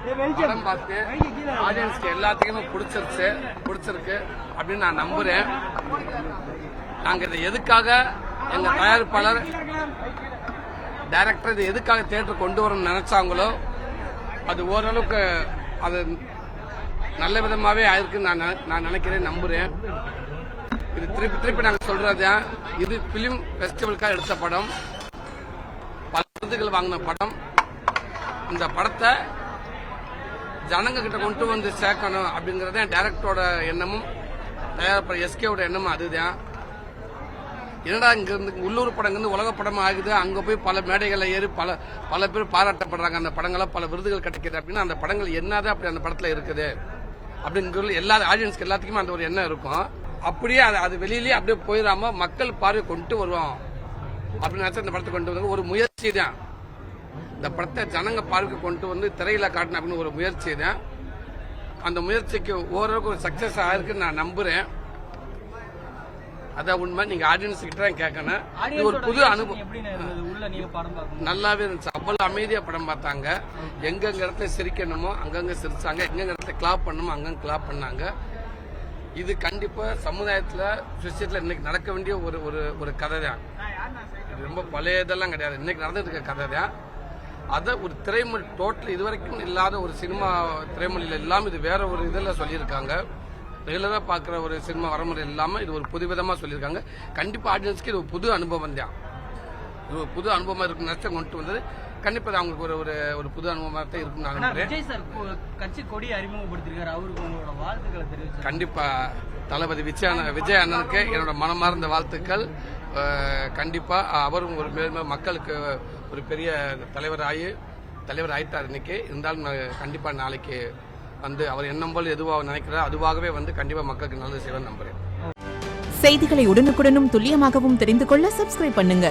படம் பார்த்து ஆடியன்ஸ்க்கு எல்லாத்துக்குமே பிடிச்சிருக்கு அப்படின்னு நான் நம்புறேன். நாங்க இதை எதுக்காக எங்க தயாரிப்பாளர் டைரக்டர் இதை எதுக்காக தியேட்டர் கொண்டு வரணும்னு நினைச்சாங்களோ அது ஓரளவுக்கு அது நல்ல விதமாவே ஆயிருக்குன்னு நான் நினைக்கிறேன், நம்புறேன். இது திருப்பி நாங்க சொல்றது, இது பிலிம் பெஸ்டிவலுக்காக எடுத்த படம், பல விருதுகள் வாங்கின படம். இந்த படத்தை ஜனங்க கிட்ட கொண்டு வந்து சேர்க்கணும் அப்படிங்கறது டைரக்டரோட எண்ணமும் தயாரிப்பாளர் எஸ்கேவோட எண்ணமும் அதுதான். என்னடா இங்க இருந்து உள்ளூர் படங்கள் உலக படம் ஆகுது, அங்க போய் பல மேடைகளை ஏறி பல பேர் பாராட்டப்படுறாங்க, அந்த படங்களை பல விருதுகள் கிடைக்குது அப்படின்னா அந்த படங்கள் என்னது அப்படி அந்த படத்துல இருக்குது அப்படிங்கிறது எல்லா ஆடியன்ஸ்க்கு எல்லாத்துக்குமே அந்த ஒரு எண்ணம் இருக்கும். அப்படியே அது வெளியிலேயே அப்படியே போயிடாம மக்கள் பார்வை கொண்டு வருவோம் அப்படின்னு நினைச்சா இந்த படத்தை கொண்டு வந்து ஒரு முயற்சி தான். இந்த படத்தை ஜனங்க பார்க்க கொண்டு வந்து திரையில காட்டணும் அப்படின்னு ஒரு முயற்சி தான். அந்த முயற்சிக்கு ஓரளவுக்கு ஒரு சக்சஸ் ஆயிருக்குன்னு நான் நம்புறேன். அதான் உண்மை. நீங்க ஆடியன்ஸ் கிட்ட தான் கேட்கணும். இது ஒரு புது அனுபவம். நல்லாவே இருந்துச்சு. அவ்வளவு அமைதியா படம் பார்த்தாங்க. எங்கெங்க இடத்துல சிரிக்கணுமோ அங்கங்க சிரிச்சாங்க, எங்கெங்க இடத்துல கிளாப் பண்ணணுமோ அங்கங்க கிளாப் பண்ணாங்க. இது கண்டிப்பா சமுதாயத்துல சொசைட்டில இன்னைக்கு நடக்க வேண்டிய ஒரு கதை தான். இது ரொம்ப பழையதெல்லாம் கிடையாது, இன்னைக்கு நடந்துட்டு இருக்க கதை தான். அதை ஒரு திரைமொழி டோட்டல் இதுவரைக்கும் இல்லாத ஒரு சினிமா திரைமொழியில இல்லாம இது வேற ஒரு இதில் சொல்லியிருக்காங்க. ரெகுலரா பாக்குற ஒரு சினிமா வரமுறை இல்லாம இது ஒரு புதுவிதமா சொல்லியிருக்காங்க. கண்டிப்பா ஆடியன்ஸ்க்கு இது ஒரு புது அனுபவம் தான். இது ஒரு புது அனுபவமா இருக்கு. நஷ்டம் கொண்டு வந்தது கண்டிப்பா அவங்களுக்கு ஒரு புது அனுபவமா தான் இருக்குன்னு நான் நினைக்கிறேன். விஜய் சார் கட்சி கொடி அறிமுகப்படுத்திருக்காரு, அவருக்கு உங்களோட வாழ்த்துக்களை தெரிவிச்சு. கண்டிப்பா தளபதி விஜய் அண்ணனுக்கு என்னோட மனமார்ந்த வாழ்த்துக்கள். கண்டிப்பா அவரும் ஒரு மேலும் மக்களுக்கு ஒரு பெரிய தலைவர் ஆயிட்டார் இன்னைக்கு. இருந்தாலும் கண்டிப்பா நாளைக்கு வந்து அவர் எண்ணம் போல் எதுவாக நினைக்கிறார் அதுவாகவே வந்து கண்டிப்பா மக்களுக்கு நல்லது செய்வார் நம்புறேன். செய்திகளை உடனுக்குடனும் துல்லியமாகவும் தெரிந்து கொள்ள சப்ஸ்கிரைப் பண்ணுங்க.